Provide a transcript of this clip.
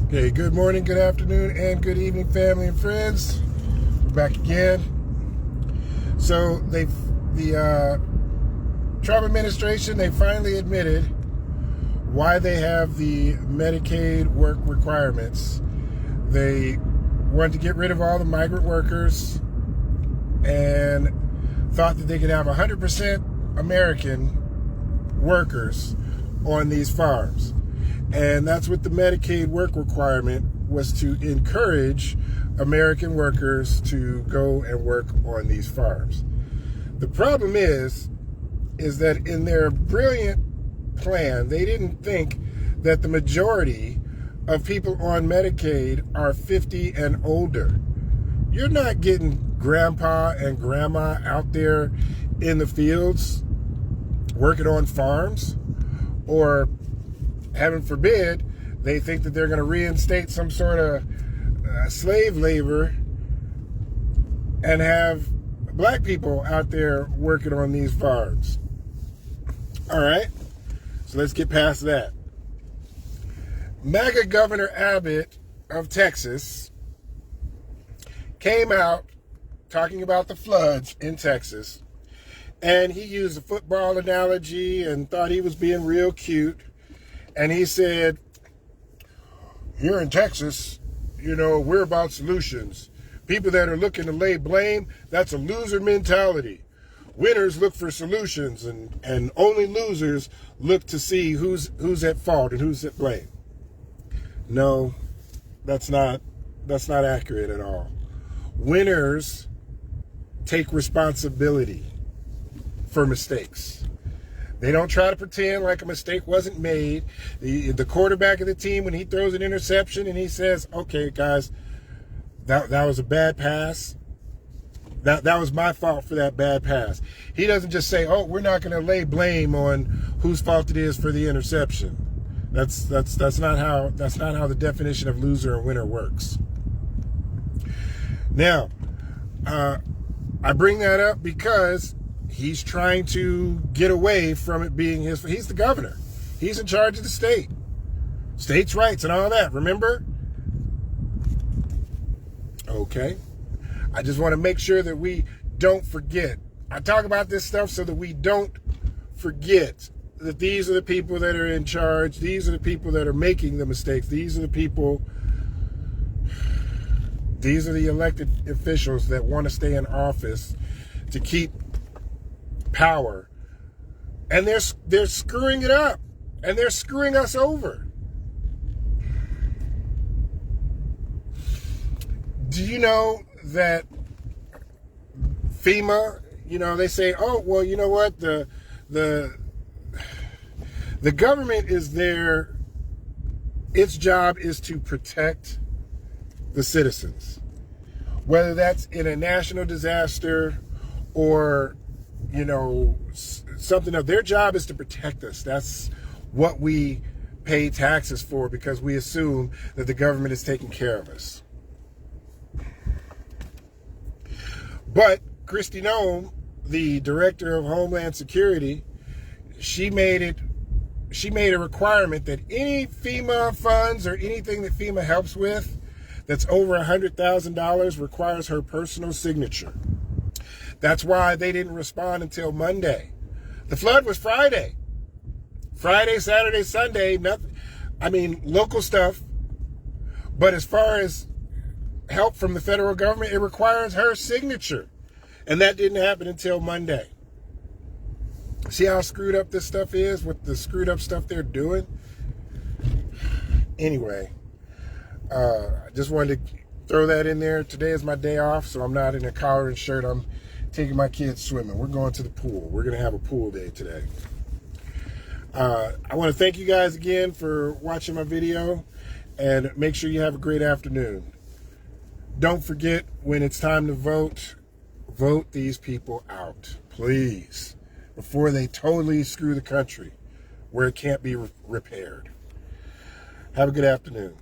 Okay, good morning, good afternoon, and good evening, family and friends. We're back again. So the Trump administration, they finally admitted why they have the Medicaid work requirements. They wanted to get rid of all the migrant workers and thought that they could have 100% American workers on these farms. And that's what the Medicaid work requirement was, to encourage American workers to go and work on these farms. The problem is that in their brilliant plan, they didn't think that the majority of people on Medicaid are 50 and older. You're not getting grandpa and grandma out there in the fields working on farms, or heaven forbid, they think that they're going to reinstate some sort of slave labor and have black people out there working on these farms. All right, so let's get past that. MAGA Governor Abbott of Texas came out talking about the floods in Texas, and he used a football analogy and thought he was being real cute. And he said, here in Texas, we're about solutions. People that are looking to lay blame, that's a loser mentality. Winners look for solutions, and only losers look to see who's at fault and who's at blame. No, that's not accurate at all. Winners take responsibility for mistakes. They don't try to pretend like a mistake wasn't made. The quarterback of the team, when he throws an interception and he says, okay, guys, that was a bad pass. That was my fault for that bad pass. He doesn't just say, oh, we're not going to lay blame on whose fault it is for the interception. That's not how the definition of loser and winner works. Now, I bring that up because he's trying to get away from it being he's the governor. He's in charge of the state. States' rights and all that, remember? Okay. I just want to make sure that we don't forget. I talk about this stuff so that we don't forget that these are the people that are in charge. These are the people that are making the mistakes. These are the elected officials that want to stay in office to keep power, and they're screwing it up, and they're screwing us over. Do you know that FEMA, they say, oh, well, you know what, the government is there, its job is to protect the citizens, whether that's in a national disaster or something else. Their job is to protect us. That's what we pay taxes for, because we assume that the government is taking care of us. But Kristi Noem, the director of Homeland Security, she made a requirement that any FEMA funds or anything that FEMA helps with that's over $100,000 requires her personal signature. That's why they didn't respond until Monday. The flood was Friday. Friday, Saturday, Sunday, nothing. Local stuff. But as far as help from the federal government, it requires her signature. And that didn't happen until Monday. See how screwed up this stuff is with the screwed up stuff they're doing? Anyway, I just wanted to throw that in there. Today is my day off, so I'm not in a collar and shirt. I'm taking my kids swimming. We're going to the pool. We're going to have a pool day today. I want to thank you guys again for watching my video, and make sure you have a great afternoon. Don't forget, when it's time to vote these people out, please, before they totally screw the country where it can't be repaired. Have a good afternoon.